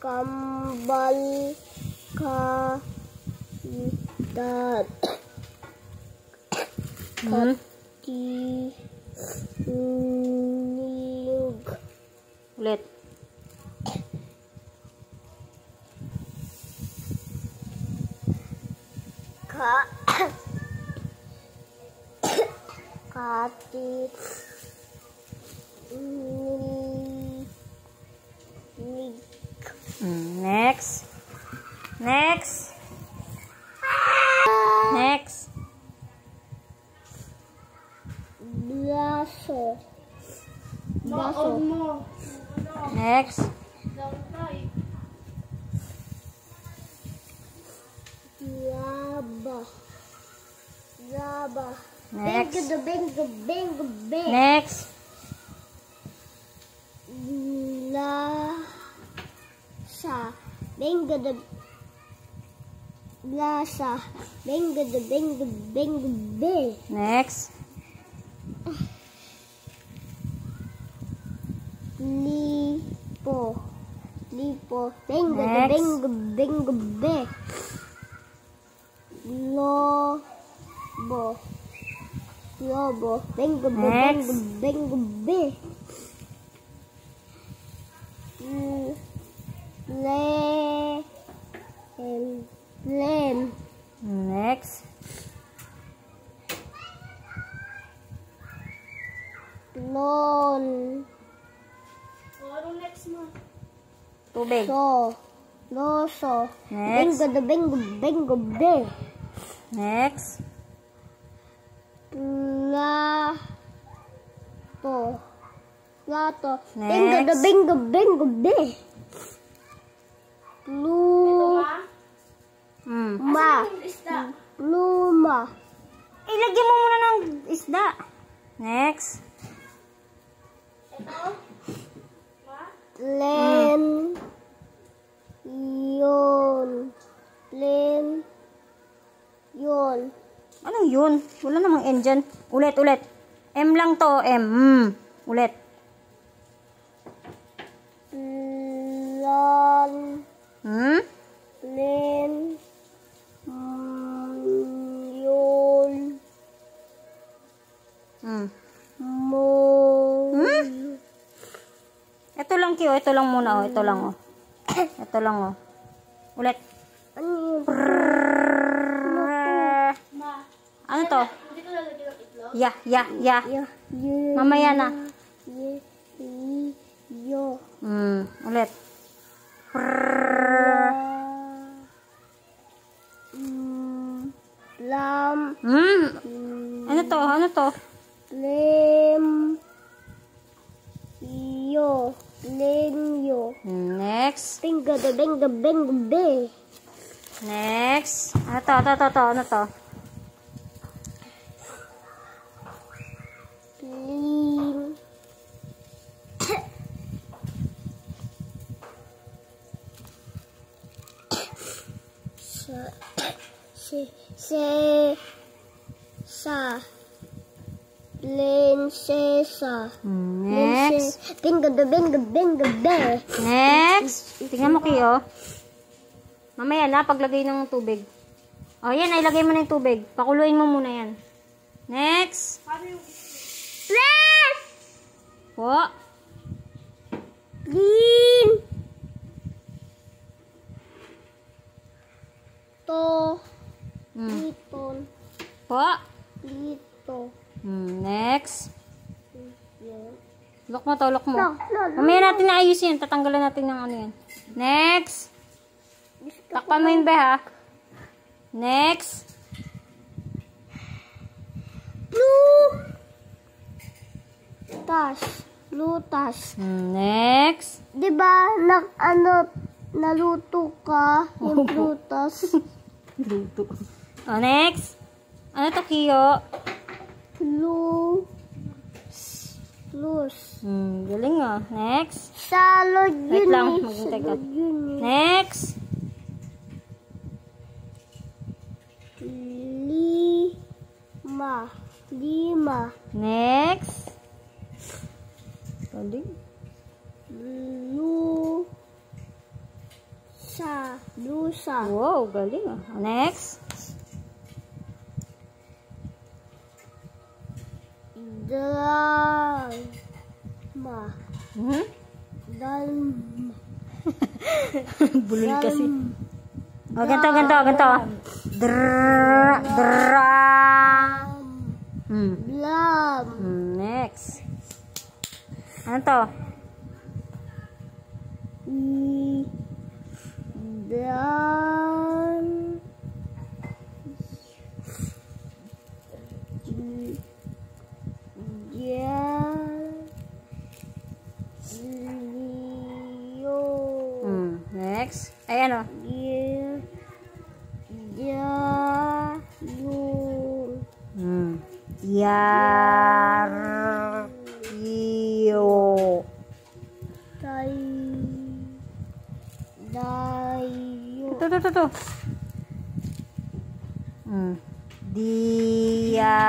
Kambal kadat katinig ulit katinig next next next blaso next Laba. next Bingo. next Lasa. Bingo. Lasa. Bingo. next Lipo. Bingo. Next. Bingo. Lobo. Bingo. Next. Bingo. Lem. next Lon. Anong next mo? tubig Loso. Next. Bingo. next Plato. Next. Bingo. Ma. Pluma. Ilagyan mo muna ng isda. Next. Ito? Ma? Len. Yon. Anong yun? Wala namang N dyan. Ulit. M lang to. M. Ulit. Lon. Len. Yon. Mo. Ito lang, Kyo. Ito lang muna. Ito lang. Ito lang. Ulit. Ano yun? Ma. Ano to? Hindi ko lalagyan ng itlog? Ya. Mamaya na. Yo. Ulit. Lam. Ano to? Lem. Yo. Next. Bingo. Next. Ano to? Ling. Sa. Prinsesa. Next. Bingo. Next. Tingnan mo, Kyo. Mamaya na, paglagay ng tubig. O, yan. Ilagay mo na yung tubig. Pakuluin mo muna yan. Next. Paano yung Po. Green. Liton. Po. Lito. Next. Yan. Lock mo. No. Mamaya natin naayusin yan. Tatanggalan natin ng ano yan. Next. Takpan mo yun, be, ha? Next. Lutas. Next. Diba, naluto ka yung prutas? Luto. O, next. Ano to, Kyo? Plus. Galing, Next. Salad Wait yun lang, eh. maghintay ka. Salad yun eh. Next. Lima. Lima. Next. Galing. Lusa. Wow, galing ah. Next. Dalma. Hmm? Dalma. Bulol kasi. Oh, ganito. Dra. Blam. Next. Ano to? Dan. Next. Ayan o. Yaryo. Ito. Diaryo.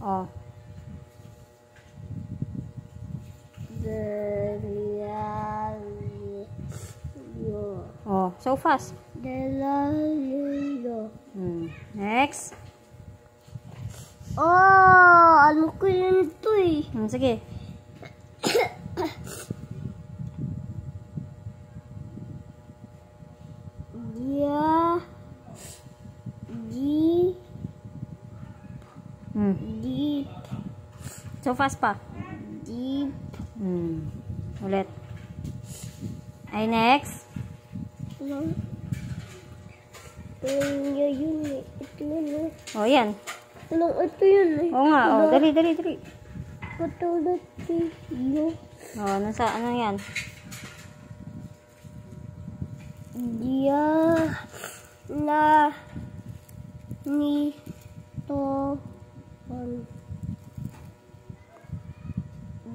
Oh. Oh, so fast. Next. Oh, alam ko yun ito eh. Sige. Deep. So fast pa. Deep. Ulit. Ay, next. Yun eh. Ito yun eh. Oh, yan. Ito yun eh. Oo nga. Oh, dali. Katulad yun. Oh, nasa ano yan?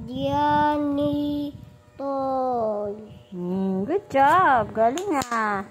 Dianito. Good job. Galing ah.